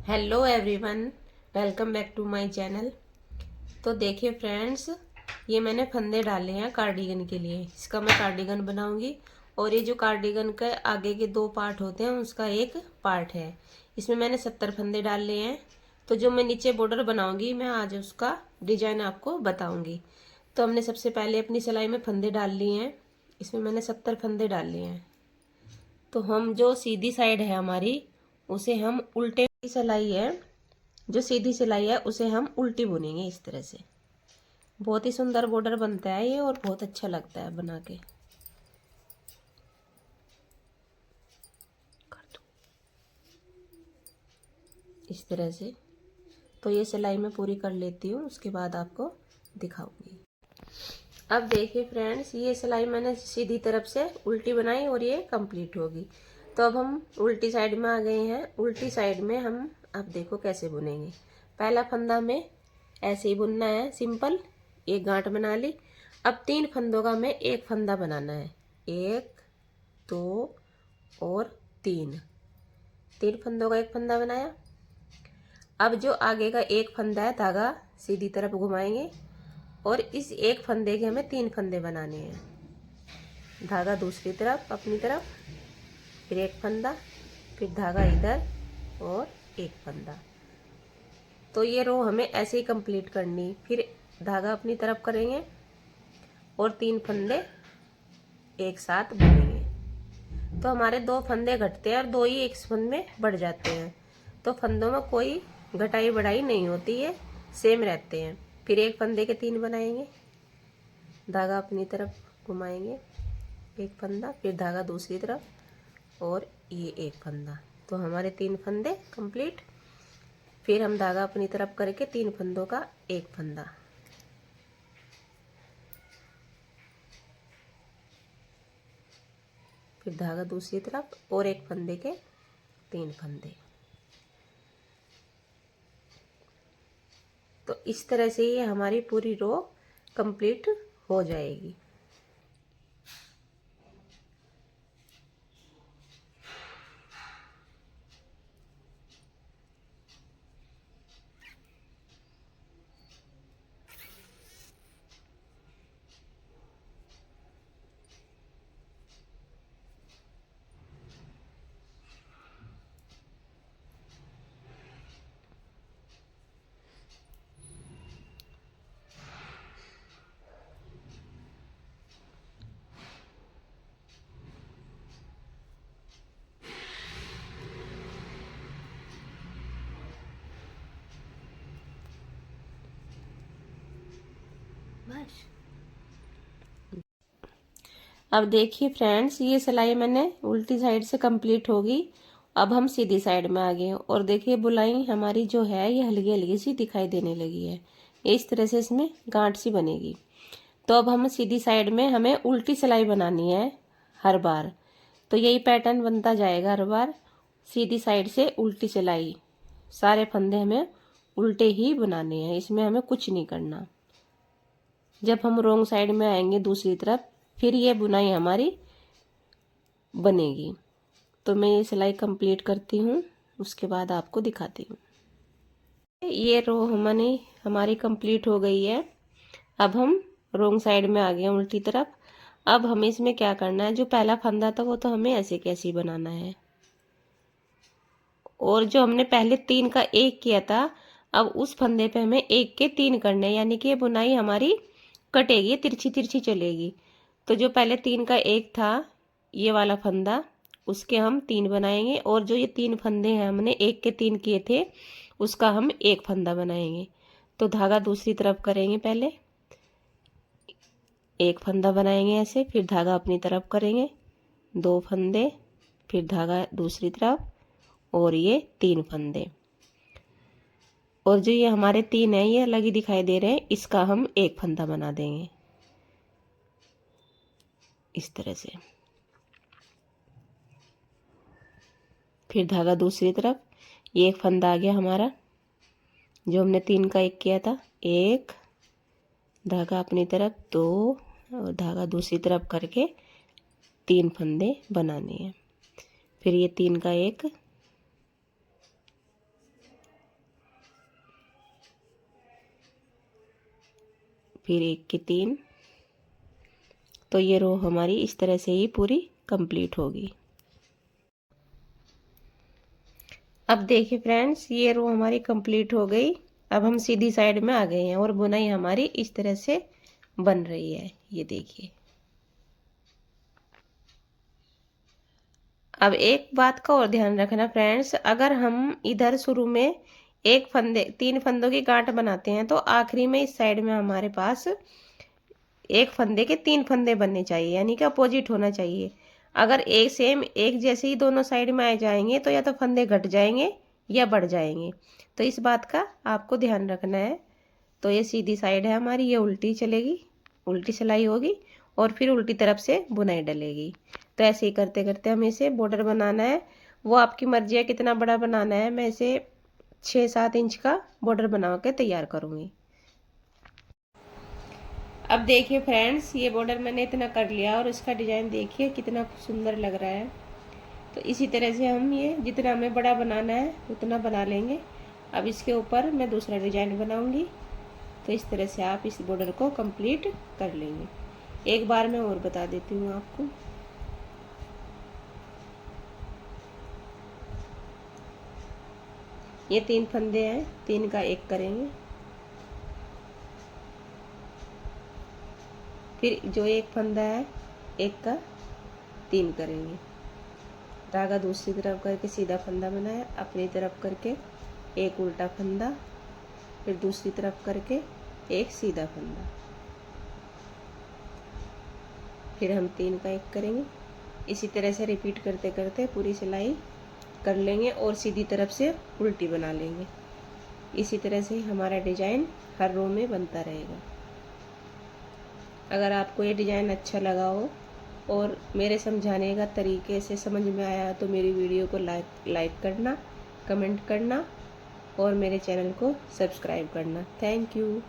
Hello everyone, welcome back to my channel. तो देखिए friends, ये मैंने फंदे डाले हैं कार्डिगन के लिए। इसका मैं कार्डिगन बनाऊंगी और ये जो कार्डिगन के आगे के दो पार्ट होते हैं उसका एक पार्ट है। इसमें मैंने 70 फंदे डाल लिए हैं। तो जो मैं नीचे बॉर्डर बनाऊंगी मैं आज उसका डिजाइन आपको बताऊंगी। तो हमने सबसे पहले अपनी सिलाई में फंदे डाल लिए हैं। इसमें मैंने 70 फंदे डाल लिए हैं। तो हम जो सीधी साइड है हमारी उसे हम उल्टे सिलाई है, जो सीधी सिलाई है उसे हम उल्टी बुनेंगे इस तरह से। बहुत ही सुंदर बॉर्डर बनता है ये और बहुत अच्छा लगता है बना के। इस तरह से तो ये सिलाई मैं पूरी कर लेती हूँ, उसके बाद आपको दिखाऊंगी। अब देखिए फ्रेंड्स, ये सिलाई मैंने सीधी तरफ से उल्टी बनाई और ये कंप्लीट होगी। तो अब हम उल्टी साइड में आ गए हैं। उल्टी साइड में हम अब देखो कैसे बुनेंगे। पहला फंदा में ऐसे ही बुनना है, सिंपल। एक गांठ बना ली। अब 3 फंदों का में एक फंदा बनाना है। 1 2 और 3। 3 फंदों का एक फंदा बनाया। अब जो आगे का एक फंदा है धागा सीधी तरफ घुमाएंगे और इस एक फंदे के हमें 3 फंदे बनाने हैं। धागा दूसरी तरफ अपनी तरफ, फिर एक फंदा, फिर धागा इधर और एक फंदा। तो ये रो हमें ऐसे ही कंप्लीट करनी। फिर धागा अपनी तरफ करेंगे और 3 फंदे एक साथ बुनेंगे। तो हमारे 2 फंदे घटते हैं और 2 ही एक फंद में बढ़ जाते हैं। तो फंदों में कोई घटाई बढ़ाई नहीं होती है, सेम रहते हैं। फिर एक फंदे के 3 बनाएंगे, धागा अपनी तरफ घुमाएंगे, एक फंदा, फिर धागा दूसरी तरफ और ये एक फंदा। तो हमारे 3 फंदे कंप्लीट। फिर हम धागा अपनी तरफ करके 3 फंदों का एक फंदा, फिर धागा दूसरी तरफ और एक फंदे के 3 फंदे। तो इस तरह से ये हमारी पूरी रो कंप्लीट हो जाएगी। बस। अब देखिए फ्रेंड्स, ये सिलाई मैंने उल्टी साइड से कंप्लीट होगी। अब हम सीधी साइड में आ गए और देखिए बुलाई हमारी जो है ये हल्की हल्की सी दिखाई देने लगी है। इस तरह से इसमें गांठ सी बनेगी। तो अब हम सीधी साइड में हमें उल्टी सिलाई बनानी है हर बार। तो यही पैटर्न बनता जाएगा हर बार, सीधी साइड से उल्टी सिलाई। सारे फंदे हमें उल्टे ही बनाने हैं, इसमें हमें कुछ नहीं करना। जब हम रोंग साइड में आएंगे दूसरी तरफ, फिर ये बुनाई हमारी बनेगी। तो मैं ये सिलाई कंप्लीट करती हूँ, उसके बाद आपको दिखाती हूँ। ये रो हमारी कंप्लीट हो गई है। अब हम रोंग साइड में आ गए उल्टी तरफ। अब हमें इसमें क्या करना है, जो पहला फंदा था वो तो हमें ऐसे कैसे बनाना है। और जो हमने पहले 3 का 1 किया था, अब उस फंदे पे हमें 1 के 3 करने, यानी कि ये बुनाई हमारी कटेगी, तिरछी तिरछी चलेगी। तो जो पहले 3 का 1 था ये वाला फंदा, उसके हम 3 बनाएंगे और जो ये 3 फंदे हैं हमने 1 के 3 किए थे उसका हम एक फंदा बनाएंगे। तो धागा दूसरी तरफ करेंगे, पहले एक फंदा बनाएंगे ऐसे, फिर धागा अपनी तरफ करेंगे 2 फंदे, फिर धागा दूसरी तरफ और ये 3 फंदे। और जो ये हमारे 3 है ये अलग ही दिखाई दे रहे हैं, इसका हम एक फंदा बना देंगे इस तरह से। फिर धागा दूसरी तरफ, ये एक फंदा आ गया हमारा जो हमने 3 का 1 किया था। एक धागा अपनी तरफ, 2 और धागा दूसरी तरफ करके 3 फंदे बनाने हैं। फिर ये 3 का 1, फिर 1 की 3। तो ये रो हमारी इस तरह से ही पूरी कंप्लीट होगी। अब देखिए फ्रेंड्स, ये रो हमारी कंप्लीट हो गई। अब हम सीधी साइड में आ गए हैं और बुनाई हमारी इस तरह से बन रही है, ये देखिए। अब एक बात का और ध्यान रखना फ्रेंड्स, अगर हम इधर शुरू में 3 फंदों की गांठ बनाते हैं तो आखिरी में इस साइड में हमारे पास 1 फंदे के 3 फंदे बनने चाहिए, यानी कि अपोजिट होना चाहिए। अगर एक जैसे ही दोनों साइड में आ जाएंगे तो या तो फंदे घट जाएंगे या बढ़ जाएंगे, तो इस बात का आपको ध्यान रखना है। तो ये सीधी साइड है हमारी, ये उल्टी चलेगी, उल्टी सिलाई होगी और फिर उल्टी तरफ से बुनाई डलेगी। तो ऐसे ही करते करते हमें इसे बॉर्डर बनाना है। वो आपकी मर्जी है कितना बड़ा बनाना है। मैं इसे 6-7 इंच का बॉर्डर बना के तैयार करूँगी। अब देखिए फ्रेंड्स, ये बॉर्डर मैंने इतना कर लिया और इसका डिज़ाइन देखिए कितना सुंदर लग रहा है। तो इसी तरह से हम ये जितना हमें बड़ा बनाना है उतना बना लेंगे। अब इसके ऊपर मैं दूसरा डिज़ाइन बनाऊंगी। तो इस तरह से आप इस बॉर्डर को कंप्लीट कर लेंगे। एक बार मैं और बता देती हूँ आपको। ये 3 फंदे हैं, 3 का 1 करेंगे। फिर जो 1 फंदा है 1 का 3 करेंगे। धागा दूसरी तरफ करके सीधा फंदा बनाया, अपनी तरफ करके 1 उल्टा फंदा, फिर दूसरी तरफ करके 1 सीधा फंदा, फिर हम 3 का 1 करेंगे। इसी तरह से रिपीट करते करते पूरी सिलाई कर लेंगे और सीधी तरफ से उल्टी बना लेंगे। इसी तरह से हमारा डिजाइन हर रो में बनता रहेगा। अगर आपको ये डिजाइन अच्छा लगा हो और मेरे समझाने का तरीके से समझ में आया तो मेरी वीडियो को लाइक करना, कमेंट करना और मेरे चैनल को सब्सक्राइब करना। Thank you.